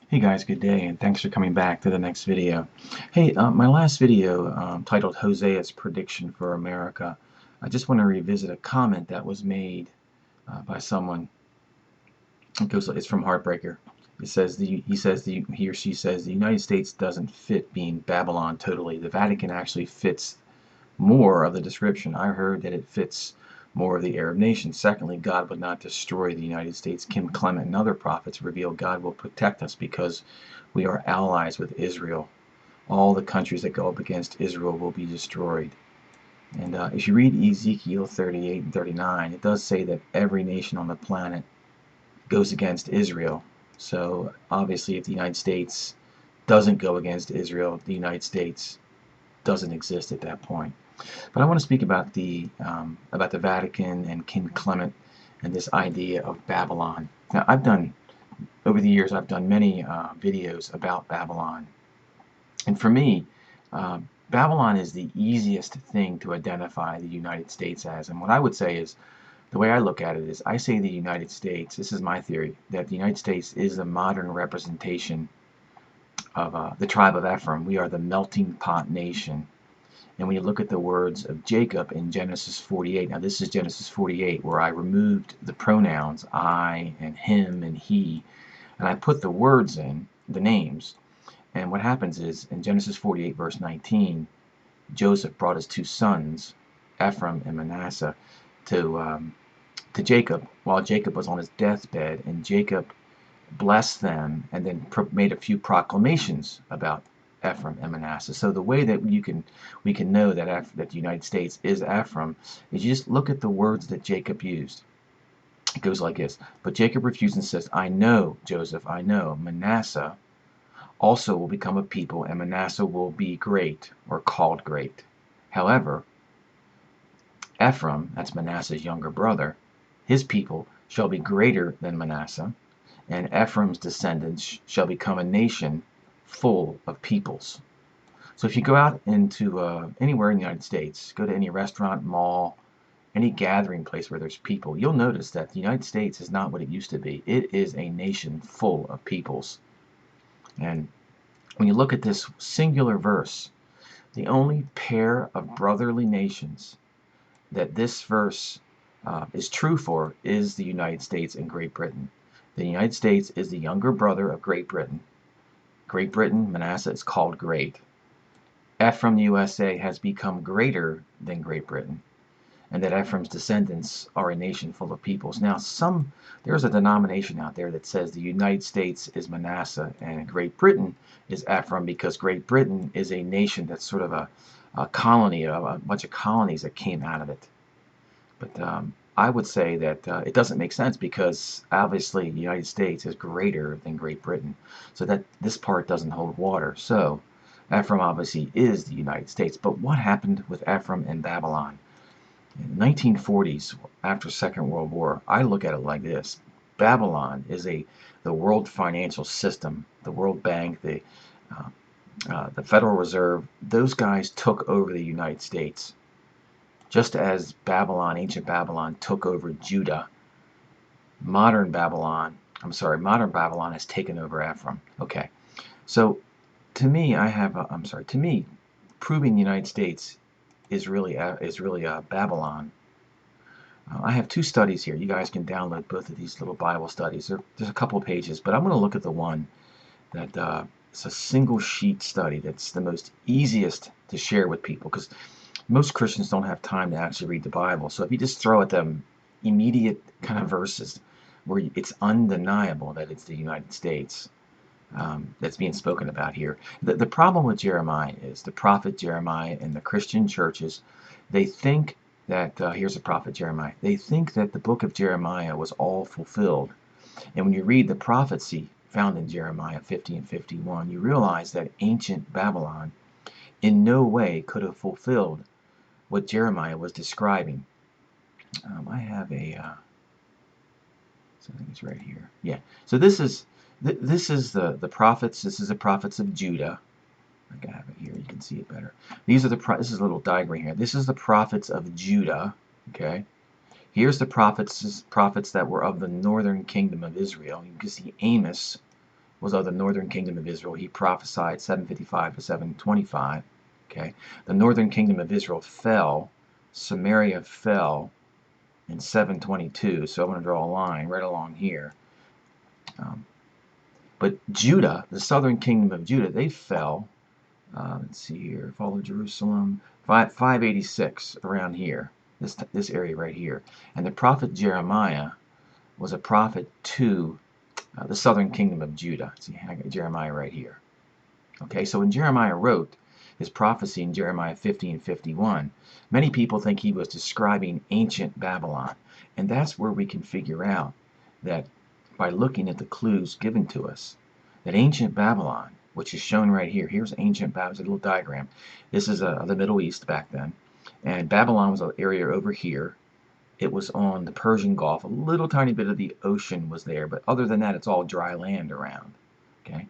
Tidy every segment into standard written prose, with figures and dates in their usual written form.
Hey guys, good day, and thanks for coming back to the next video. Hey, my last video titled Hosea's Prediction for America. I just want to revisit a comment that was made by someone. It's from Heartbreaker. He or she says the United States doesn't fit being Babylon totally. The Vatican actually fits more of the description. I heard that it fits more of the Arab nations. Secondly, God would not destroy the United States. Kim Clement and other prophets reveal God will protect us because we are allies with Israel. All the countries that go up against Israel will be destroyed. And if you read Ezekiel 38 and 39, it does say that every nation on the planet goes against Israel. So obviously, if the United States doesn't go against Israel, the United States doesn't exist at that point. But I want to speak about the Vatican and King Clement and this idea of Babylon. Now, over the years, I've done many videos about Babylon, and for me, Babylon is the easiest thing to identify the United States as. And what I would say is, the way I look at it is, I say the United States. This is my theory, that the United States is the modern representation of the tribe of Ephraim. We are the melting pot nation. And when you look at the words of Jacob in Genesis 48, now this is Genesis 48, where I removed the pronouns I and him and he, and I put the words in, the names. And what happens is, in Genesis 48, verse 19, Joseph brought his two sons, Ephraim and Manasseh, to Jacob while Jacob was on his deathbed, and Jacob blessed them and then made a few proclamations about Ephraim and Manasseh. So the way that we can know that the United States is Ephraim is you just look at the words that Jacob used. It goes like this: but Jacob refused and says, I know, Joseph, I know, Manasseh also will become a people, and Manasseh will be great, or called great. However, Ephraim, that's Manasseh's younger brother, his people shall be greater than Manasseh, and Ephraim's descendants shall become a nation full of peoples. So if you go out into anywhere in the United States, go to any restaurant, mall, any gathering place where there's people, you'll notice that the United States is not what it used to be. It is a nation full of peoples. And when you look at this singular verse, the only pair of brotherly nations that this verse is true for is the United States and Great Britain. The United States is the younger brother of Great Britain. Great Britain, Manasseh, is called great. Ephraim, the USA, has become greater than Great Britain, and that Ephraim's descendants are a nation full of peoples. Now, there's a denomination out there that says the United States is Manasseh and Great Britain is Ephraim, because Great Britain is a nation that's sort of a colony, a bunch of colonies that came out of it. But I would say that it doesn't make sense, because obviously the United States is greater than Great Britain, so that this part doesn't hold water. So Ephraim obviously is the United States. But what happened with Ephraim and Babylon? In the 1940s, after Second World War, I look at it like this: Babylon is the world financial system, the World Bank, the Federal Reserve. Those guys took over the United States, just as ancient Babylon took over Judah. Modern Babylon has taken over Ephraim. Okay, so to me, proving the United States is really Babylon. I have two studies here. You guys can download both of these little Bible studies. There's a couple pages, but I'm going to look at the one that it's a single sheet study that's the most easiest to share with people, because most Christians don't have time to actually read the Bible. So if you just throw at them immediate kind of verses where it's undeniable that it's the United States that's being spoken about here. The problem with Jeremiah is the prophet Jeremiah and the Christian churches, they think that, here's the prophet Jeremiah, they think that the book of Jeremiah was all fulfilled. And when you read the prophecy found in Jeremiah 50 and 51, you realize that ancient Babylon in no way could have fulfilled what Jeremiah was describing. I have so I think it's right here. Yeah. So this is the prophets. This is the prophets of Judah. I have it here. You can see it better. This is a little diagram here. This is the prophets of Judah. Okay. Here's the prophets that were of the northern kingdom of Israel. You can see Amos was of the northern kingdom of Israel. He prophesied 755 to 725. Okay, the northern kingdom of Israel fell. Samaria fell in 722. So I'm going to draw a line right along here. But Judah, the southern kingdom of Judah, they fell. Let's see here. Fall of Jerusalem, 586, around here. This area right here. And the prophet Jeremiah was a prophet to the southern kingdom of Judah. See, I got Jeremiah right here. Okay, so when Jeremiah wrote his prophecy in Jeremiah 50:51, many people think he was describing ancient Babylon. And that's where we can figure out that by looking at the clues given to us, that ancient Babylon, which is shown right here, here's ancient Babylon, it's a little diagram. This is the Middle East back then. And Babylon was an area over here. It was on the Persian Gulf. A little tiny bit of the ocean was there, but other than that, it's all dry land around. Okay,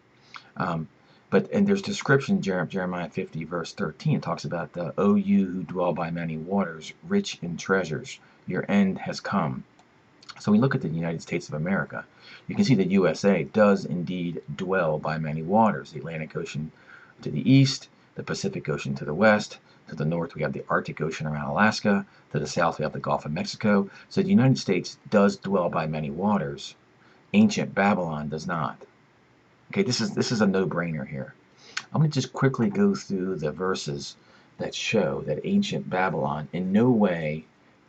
and there's description, Jeremiah 50 verse 13. It talks about O you who dwell by many waters, rich in treasures, your end has come. So we look at the United States of America. You can see that USA does indeed dwell by many waters. The Atlantic Ocean to the east, the Pacific Ocean to the west. To the north, we have the Arctic Ocean around Alaska. To the south, we have the Gulf of Mexico. So the United States does dwell by many waters. Ancient Babylon does not. Okay, this is a no-brainer here. I'm going to just quickly go through the verses that show that ancient Babylon in no way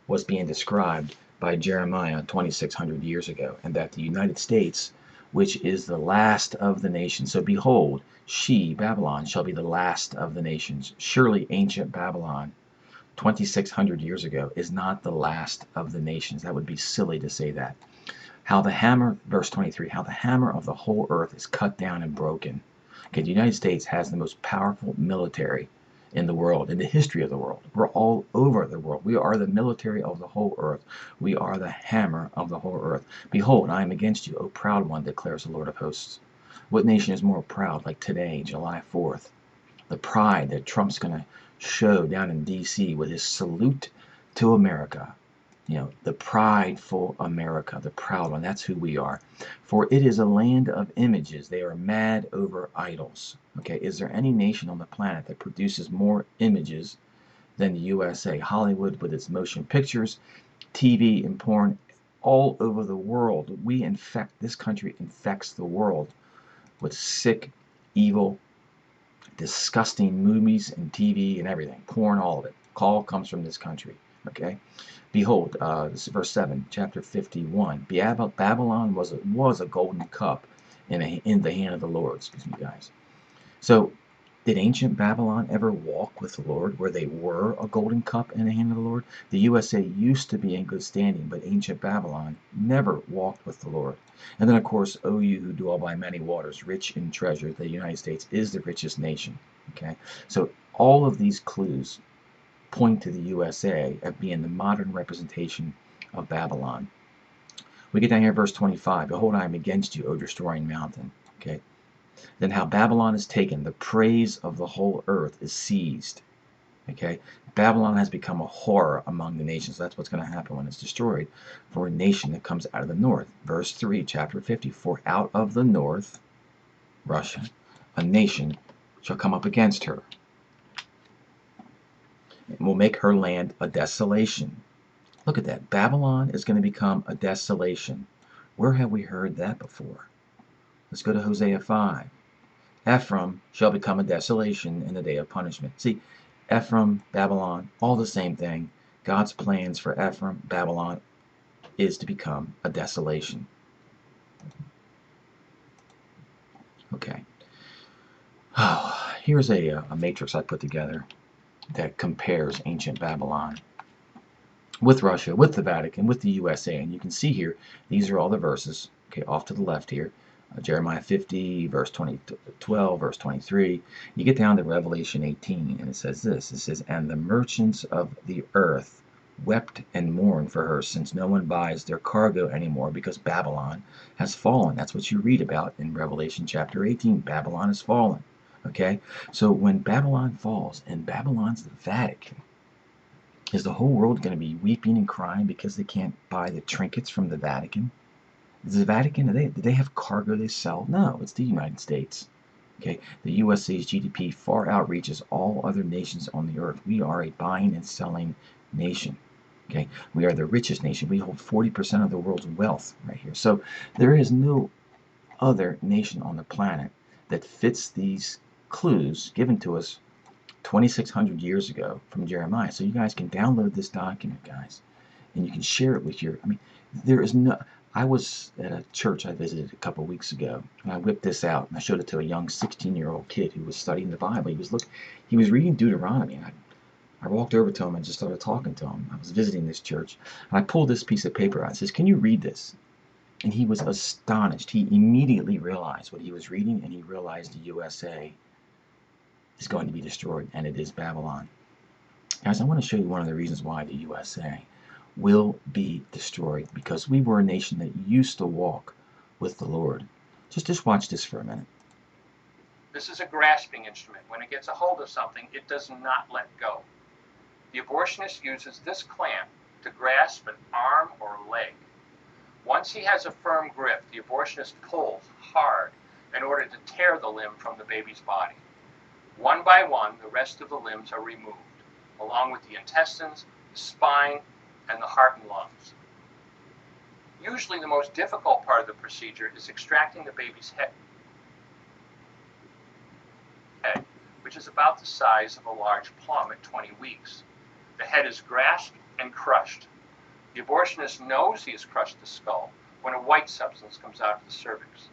was being described by Jeremiah 2,600 years ago, and that the United States, which is the last of the nations. So behold, she, Babylon, shall be the last of the nations. Surely ancient Babylon, 2,600 years ago, is not the last of the nations. That would be silly to say that. How the hammer, verse 23, how the hammer of the whole earth is cut down and broken. Okay, the United States has the most powerful military in the world, in the history of the world. We're all over the world. We are the military of the whole earth. We are the hammer of the whole earth. Behold, I am against you, O proud one, declares the Lord of hosts. What nation is more proud, like today, July 4th? The pride that Trump's going to show down in D.C. with his salute to America. You know, the prideful America, the proud one, that's who we are. For it is a land of images. They are mad over idols. Okay, is there any nation on the planet that produces more images than the USA? Hollywood with its motion pictures, TV and porn all over the world. This country infects the world with sick, evil, disgusting movies and TV and everything. Porn, all of it. All comes from this country. Okay, behold, this is verse 7, chapter 51. Babylon was a golden cup in the hand of the Lord. Excuse me, guys. So, did ancient Babylon ever walk with the Lord, where they were a golden cup in the hand of the Lord? The USA used to be in good standing, but ancient Babylon never walked with the Lord. And then, of course, O you who dwell by many waters, rich in treasure, the United States is the richest nation. Okay, so all of these clues point to the USA as being the modern representation of Babylon. We get down here, verse 25. Behold, I am against you, O destroying mountain. Okay. Then how Babylon is taken, the praise of the whole earth is seized. Okay. Babylon has become a horror among the nations. That's what's going to happen when it's destroyed for a nation that comes out of the north. Verse 3, chapter 50. For out of the north, Russia, a nation shall come up against her, and will make her land a desolation. Look at that. Babylon is going to become a desolation. Where have we heard that before? Let's go to Hosea 5. Ephraim shall become a desolation in the day of punishment. See, Ephraim, Babylon, all the same thing. God's plans for Ephraim, Babylon, is to become a desolation. Okay. Oh, here's a matrix I put together that compares ancient Babylon with Russia, with the Vatican, with the USA. And you can see here, these are all the verses, okay, off to the left here. Jeremiah 50, verse 12, verse 23. You get down to Revelation 18, and it says this. It says, and the merchants of the earth wept and mourned for her, since no one buys their cargo anymore, because Babylon has fallen. That's what you read about in Revelation chapter 18. Babylon has fallen. Okay, so when Babylon falls, and Babylon's the Vatican, is the whole world going to be weeping and crying because they can't buy the trinkets from the Vatican? Does the Vatican, do they have cargo they sell? No, it's the United States. Okay, the USA's GDP far outreaches all other nations on the earth. We are a buying and selling nation. Okay, we are the richest nation. We hold 40% of the world's wealth right here. So there is no other nation on the planet that fits these clues given to us 2,600 years ago from Jeremiah. So you guys can download this document, guys, and you can share it with your, I mean, there is no, I was at a church I visited a couple of weeks ago, and I whipped this out and I showed it to a young 16-year-old kid who was studying the Bible. He was reading Deuteronomy, and I walked over to him and just started talking to him. I was visiting this church, and I pulled this piece of paper out and says, "Can you read this?" And he was astonished. He immediately realized what he was reading, and he realized the USA is going to be destroyed, and it is Babylon. Guys, I want to show you one of the reasons why the USA will be destroyed, because we were a nation that used to walk with the Lord. Just watch this for a minute. This is a grasping instrument. When it gets a hold of something, it does not let go. The abortionist uses this clamp to grasp an arm or leg. Once he has a firm grip, the abortionist pulls hard in order to tear the limb from the baby's body. One by one, the rest of the limbs are removed, along with the intestines, the spine, and the heart and lungs. Usually the most difficult part of the procedure is extracting the baby's head, which is about the size of a large plum at 20 weeks. The head is grasped and crushed. The abortionist knows he has crushed the skull when a white substance comes out of the cervix.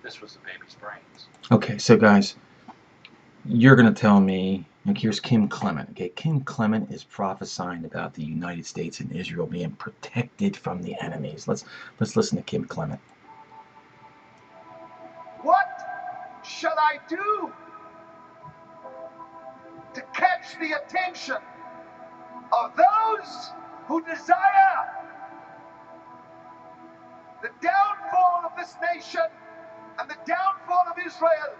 This was the baby's brains. Okay, so guys, you're going to tell me, like, here's Kim Clement. Okay, Kim Clement is prophesying about the United States and Israel being protected from the enemies. Let's listen to Kim Clement. What shall I do to catch the attention of those who desire the downfall of this nation and the downfall of Israel?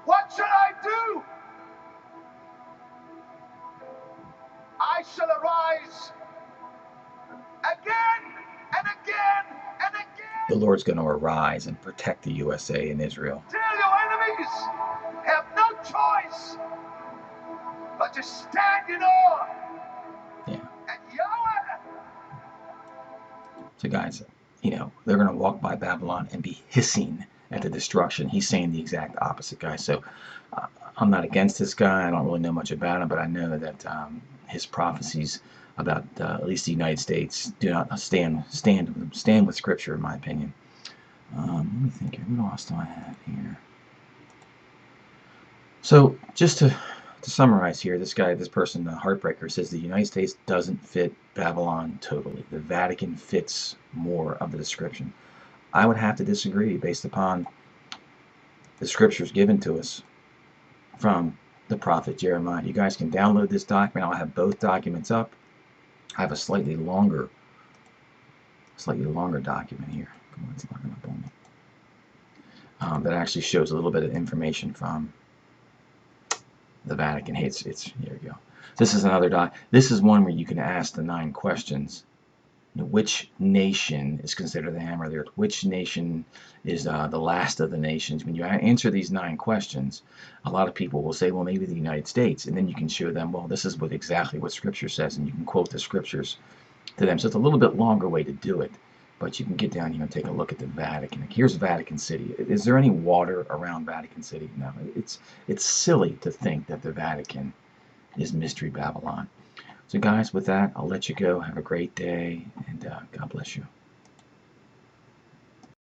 What shall I do? I shall arise again and again and again. The Lord's going to arise and protect the USA and Israel. Till your enemies have no choice but to stand in awe. Yeah. And Yahweh. So guys, you know, they're going to walk by Babylon and be hissing at the destruction. He's saying the exact opposite, guys. So I'm not against this guy. I don't really know much about him, but I know that his prophecies about at least the United States do not stand with Scripture, in my opinion. Let me think here. What else do I have here? So just to summarize here, this person, the Heartbreaker, says the United States doesn't fit Babylon totally. The Vatican fits more of the description. I would have to disagree based upon the scriptures given to us from the prophet Jeremiah. You guys can download this document. I'll have both documents up. I have a slightly longer document here. Come on, it's not going to pull me. That actually shows a little bit of information from the Vatican. Hey, it's here we go. This is another doc. This is one where you can ask the 9 questions. Which nation is considered the hammer of the earth? Which nation is the last of the nations? When you answer these 9 questions, a lot of people will say, well, maybe the United States. And then you can show them, well, this is exactly what Scripture says. And you can quote the Scriptures to them. So it's a little bit longer way to do it. But you can get down here and take a look at the Vatican. Like, here's Vatican City. Is there any water around Vatican City? No. It's silly to think that the Vatican is Mystery Babylon. So guys, with that, I'll let you go. Have a great day, and God bless you.